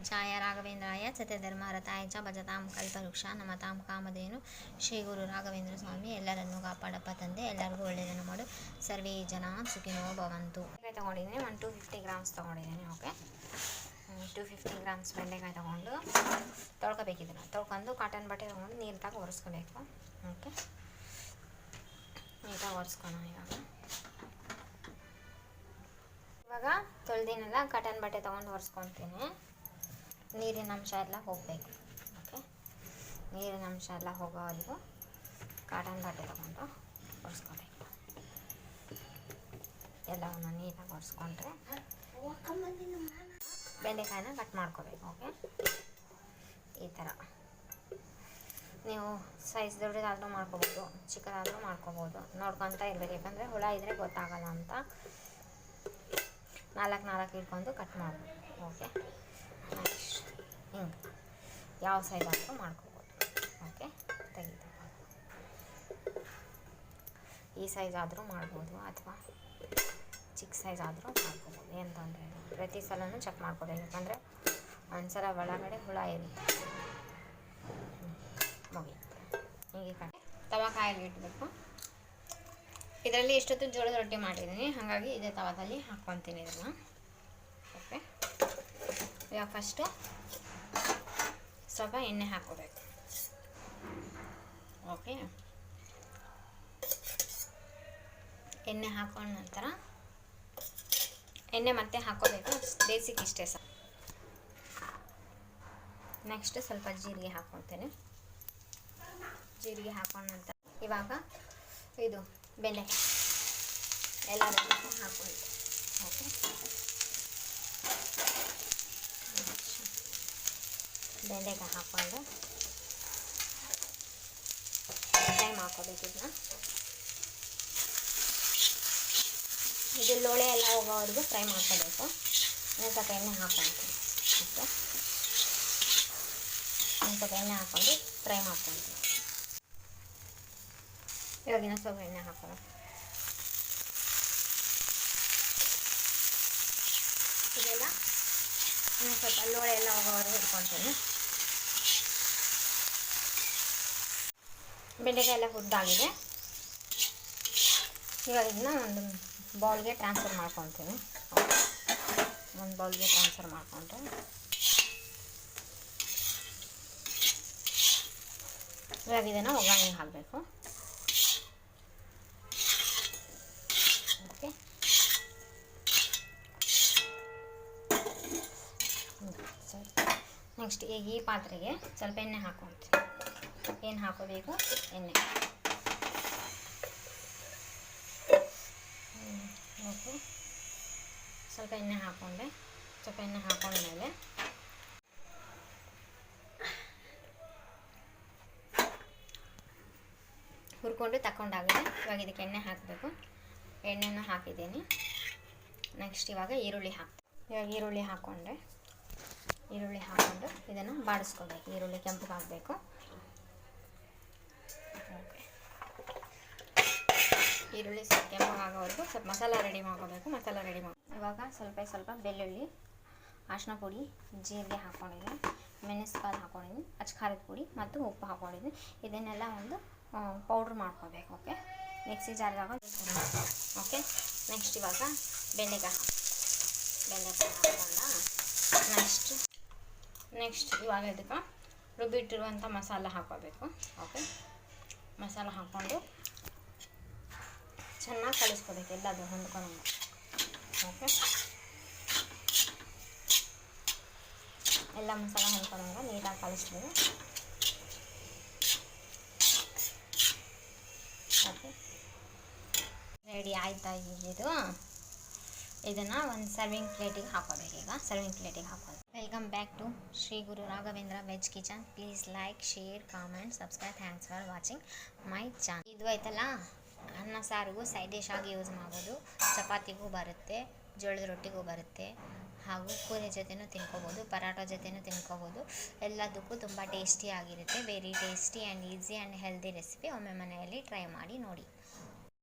ಜಾಯ ರಾಘವೇಂದ್ರಾಯ ಸತ್ಯಧರ್ಮರತಾಯ ಚ ಭಜತಾಂ ಕಲ್ಪವೃಕ್ಷ ನಮತಾಂ ಕಾಮಧೇನು ಶ್ರೀ ಗುರು ರಾಘವೇಂದ್ರ ಸ್ವಾಮಿ ಎಲ್ಲರನ್ನೂ ಕಾಪಾಡಪ್ಪ ತಂದೆ, ಎಲ್ಲರಿಗೂ ಒಳ್ಳೆಯದನ್ನು ಮಾಡು. ಸರ್ವೇ ಜನ ಸುಖಿನೋ ಭವಂತು. ತೊಗೊಂಡಿದ್ದೀನಿ 250 ಗ್ರಾಮ್ಸ್ ತೊಗೊಂಡಿದ್ದೀನಿ. ಓಕೆ, 250 ಗ್ರಾಮ್ಸ್ ಬೆಂಡೆಕಾಯಿ ತೊಗೊಂಡು ತೊಳ್ಕೊಬೇಕಿದ್ದನ್ನು ತೊಳ್ಕೊಂಡು ಕಾಟನ್ ಬಟ್ಟೆ ತೊಗೊಂಡು ನೀರು ಒರೆಸ್ಕೋಬೇಕು. ಓಕೆ, ನೀಟಾಗಿ ಒರೆಸ್ಕೋಣ. ಇವಾಗ ತೊಳೆದಿನೆಲ್ಲ ಕಾಟನ್ ಬಟ್ಟೆ ತೊಗೊಂಡು ಒರೆಸ್ಕೊತೀನಿ. ನೀರಿನ ಅಂಶ ಎಲ್ಲ ಹೋಗಬೇಕು. ಓಕೆ, ನೀರಿನ ಅಂಶ ಎಲ್ಲ ಹೋಗೋವರೆಗೂ ಕಾಟನ್ ಬಟ್ಟೆ ತೊಗೊಂಡು ಒರೆಸ್ಕೋಬೇಕು. ಎಲ್ಲವನ್ನು ನೀಟಾಗಿ ಒರೆಸ್ಕೊಂಡ್ರೆ ಬೆಂಡೆಕಾಯಿನ ಕಟ್ ಮಾಡ್ಕೋಬೇಕು. ಓಕೆ, ಈ ಥರ ನೀವು ಸೈಜ್ ದೊಡ್ಡದಾದರೂ ಮಾಡ್ಕೋಬೋದು, ಚಿಕ್ಕದಾದರೂ ಮಾಡ್ಕೋಬೋದು. ನೋಡ್ಕೊತ ಇರಬೇಕು, ಯಾಕಂದರೆ ಹುಳ ಇದ್ದರೆ ಗೊತ್ತಾಗಲ್ಲ ಅಂತ 4 ಇಟ್ಕೊಂಡು ಕಟ್ ಮಾಡ್ಬೋದು. ಓಕೆ, ನೆಕ್ಸ್ಟ್ ಹಿಂಗೆ ಯಾವ ಸೈಜ್ ಆದರೂ ಮಾಡ್ಕೋಬೋದು. ಓಕೆ, ತೆಗಿತಾ ಈ ಸೈಜ್ ಆದರೂ ಮಾಡ್ಬೋದು ಅಥವಾ ಚಿಕ್ಕ ಸೈಜ್ ಆದರೂ ಮಾಡ್ಕೋಬೋದು, ಏನು ತೊಂದರೆ ಇಲ್ಲ. ಪ್ರತಿ ಸಲವೂ ಚೆಕ್ ಮಾಡ್ಕೋಬೇಕು, ಯಾಕಂದರೆ ಒಂದ್ಸಲ ಒಳಗಡೆ ಹುಳ ಇರುತ್ತೆ. ಮುಗಿಯುತ್ತೆ. ಹೀಗೆ ತವಾ ಕಾಯಲ್ಲಿ ಇಡಬೇಕು. ಇದರಲ್ಲಿ ಎಷ್ಟೊತ್ತು ಜೋಳದ ರೊಟ್ಟಿ ಮಾಡಿದ್ದೀನಿ, ಹಾಗಾಗಿ ಇದೇ ತವಾದಲ್ಲಿ ಹಾಕ್ಕೊತೀನಿ ಇದನ್ನು. ಓಕೆ, ಇವಾಗ ಫಸ್ಟು ಸ್ವಲ್ಪ ಎಣ್ಣೆ ಹಾಕ್ಕೋಬೇಕು. ಓಕೆ, ಎಣ್ಣೆ ಹಾಕೊಂಡ ನಂತರ ಎಣ್ಣೆ ಮತ್ತೆ ಹಾಕ್ಕೋಬೇಕು. ಬೇಸಿಕ್ ಇಷ್ಟೇ ಸಹ. ನೆಕ್ಸ್ಟ್ ಸ್ವಲ್ಪ ಜೀರಿಗೆ ಹಾಕ್ಕೊತೀನಿ. ಜೀರಿಗೆ ಹಾಕೊಂಡ ನಂತರ ಇವಾಗ ಇದು ಬೆಂಡೆಕಾಯಿ ಎಲ್ಲ ಹಾಕ್ಕೊಂಡು ಓಕೆ, ಬೆಂಡೆಕಾಯಿ ಹಾಕ್ಕೊಂಡು ಫ್ರೈ ಮಾಡ್ಕೋಬೇಕು. ಇದು ಲೋಳೆ ಎಲ್ಲ ಹೋಗೋವರೆಗೂ ಫ್ರೈ ಮಾಡ್ಕೋಬೇಕು. ಸ್ವಲ್ಪ ಎಣ್ಣೆ ಹಾಕ್ಕೊಳ್ತೀನಿ. ಓಕೆ, ಸ್ವಲ್ಪ ಎಣ್ಣೆ ಹಾಕ್ಕೊಂಡು ಫ್ರೈ ಮಾಡ್ಕೊಳ್ತೀನಿ. ಇವಾಗಿನ ಸ್ವಲ್ಪ ಎಣ್ಣೆ ಹಾಕೋಣ. ಇದೆಲ್ಲ ಸ್ವಲ್ಪ ಲೋಳೆ ಎಲ್ಲ ಹೋಗೋವರೆಗೂ ಇಟ್ಕೊಳ್ತೀನಿ. ಬೆಂಡೆಕಾಯಿ ಎಲ್ಲ ಹುದ್ದಾಗಿದೆ. ಇವಾಗ ಇದನ್ನ ಒಂದು ಬೌಲ್ಗೆ ಟ್ರಾನ್ಸ್ಫರ್ ಮಾಡ್ಕೊತೀನಿ. ಒಂದು ಬೌಲ್ಗೆ ಟ್ರಾನ್ಸ್ಫರ್ ಮಾಡಿಕೊಂಡ್ರೆ ಇವಾಗ ಇದನ್ನು ಒಗ್ಗರಣೆಗೆ ಹಾಕಬೇಕು. ಓಕೆ, ನೆಕ್ಸ್ಟ್ ಈಗ ಈ ಪಾತ್ರೆಗೆ ಸ್ವಲ್ಪ ಎಣ್ಣೆ ಹಾಕ್ಕೊಳ್ತೀನಿ. ಏನು ಹಾಕೋಬೇಕು? ಎಣ್ಣೆ. ಓಕೆ, ಸ್ವಲ್ಪ ಎಣ್ಣೆ ಹಾಕ್ಕೊಂಡೆ. ಸ್ವಲ್ಪ ಎಣ್ಣೆ ಹಾಕೊಂಡ್ಮೇಲೆ ಹುರ್ಕೊಂಡು ತಗೊಂಡಾಗಿದೆ. ಇವಾಗ ಇದಕ್ಕೆ ಎಣ್ಣೆ ಹಾಕಬೇಕು. ಎಣ್ಣೆನ ಹಾಕಿದ್ದೀನಿ. ನೆಕ್ಸ್ಟ್ ಇವಾಗ ಈರುಳ್ಳಿ ಇವಾಗ ಈರುಳ್ಳಿ ಹಾಕ್ಕೊಂಡೆ. ಈರುಳ್ಳಿ ಹಾಕ್ಕೊಂಡು ಇದನ್ನು ಬಾಡಿಸ್ಕೋಬೇಕು. ಈರುಳ್ಳಿ ಕೆಂಪಗಾಗಬೇಕು. ಓಕೆ, ಈರುಳ್ಳಿ ಸ್ವಲ್ಪ ಕೆಂಪಗಾಗೋವರೆಗೂ ಸ್ವಲ್ಪ ಮಸಾಲ ರೆಡಿ ಮಾಡ್ಕೋಬೇಕು. ಮಸಾಲ ರೆಡಿ ಇವಾಗ ಸ್ವಲ್ಪ ಬೆಳ್ಳುಳ್ಳಿ, ಅರಿಶಿನ ಪುಡಿ, ಜೀರಿಗೆ ಹಾಕ್ಕೊಂಡಿದ್ದೀನಿ, ಮೆಣಸುಕಾಳು ಹಾಕ್ಕೊಂಡಿದ್ದೀನಿ, ಖಾರದ ಪುಡಿ ಮತ್ತು ಉಪ್ಪು ಹಾಕ್ಕೊಂಡಿದ್ದೀನಿ. ಇದನ್ನೆಲ್ಲ ಒಂದು ಪೌಡ್ರ್ ಮಾಡ್ಕೋಬೇಕು. ಓಕೆ, ಮಿಕ್ಸಿ ಜಾರ್ಗೆ ಹಾಕಿ. ಓಕೆ, ನೆಕ್ಸ್ಟ್ ಇವಾಗ ಬೆಂಡೆಕಾಯಿ ಹಾಕ್ಕೊಂಡ ನೆಕ್ಸ್ಟ್ ಇವಾಗ ಇದಕ್ಕೆ ರುಬ್ಬಿಟ್ಟಿರುವಂಥ ಮಸಾಲ ಹಾಕ್ಕೋಬೇಕು. ಓಕೆ, ಮಸಾಲ ಹಾಕ್ಕೊಂಡು ಚೆನ್ನಾಗಿ ಕಲಿಸ್ಕೋಬೇಕು. ಎಲ್ಲದು ಹೊಂದ್ಕೊಂಡು. ಓಕೆ, ಎಲ್ಲ ಮಸಾಲ ಹೊಂದ್ಕೊಂಡಾಗ ನೀಟಾಗಿ ಕಲಿಸ್ತೀವಿ. ಓಕೆ, ರೆಡಿ ಆಯ್ತಾ? ಇದನ್ನು ಒಂದು ಸರ್ವಿಂಗ್ ಪ್ಲೇಟಿಗೆ ಹಾಕೋಬೇಕು. ಈಗ ಸರ್ವಿಂಗ್ ಪ್ಲೇಟಿಗೆ ಹಾಕೋದು. Welcome back to Shri Guru Raghavendra veg kitchen. Please like, share, comment, subscribe. Thanks for watching my channel. ಇದು ಆಯ್ತಲ್ಲ, ಅನ್ನ ಸಾರಿಗೂ ಸೈಡ್ ಡಿಶ್ ಆಗಿ ಯೂಸ್ ಮಾಡ್ಬೋದು. ಚಪಾತಿಗೂ ಬರುತ್ತೆ, ಜೋಳದ ರೊಟ್ಟಿಗೂ ಬರುತ್ತೆ, ಹಾಗೂ ಪೂರಿ ಜೊತೆನೂ ತಿನ್ಕೋಬೋದು, ಪರಾಟ ಜೊತೆನೂ ತಿನ್ಕೋಬೋದು. ಎಲ್ಲದಕ್ಕೂ ತುಂಬ ಟೇಸ್ಟಿಯಾಗಿರುತ್ತೆ. Very tasty and easy and healthy recipe. ಒಮ್ಮೆ ಮನೆಯಲ್ಲಿ ಟ್ರೈ ಮಾಡಿ ನೋಡಿ.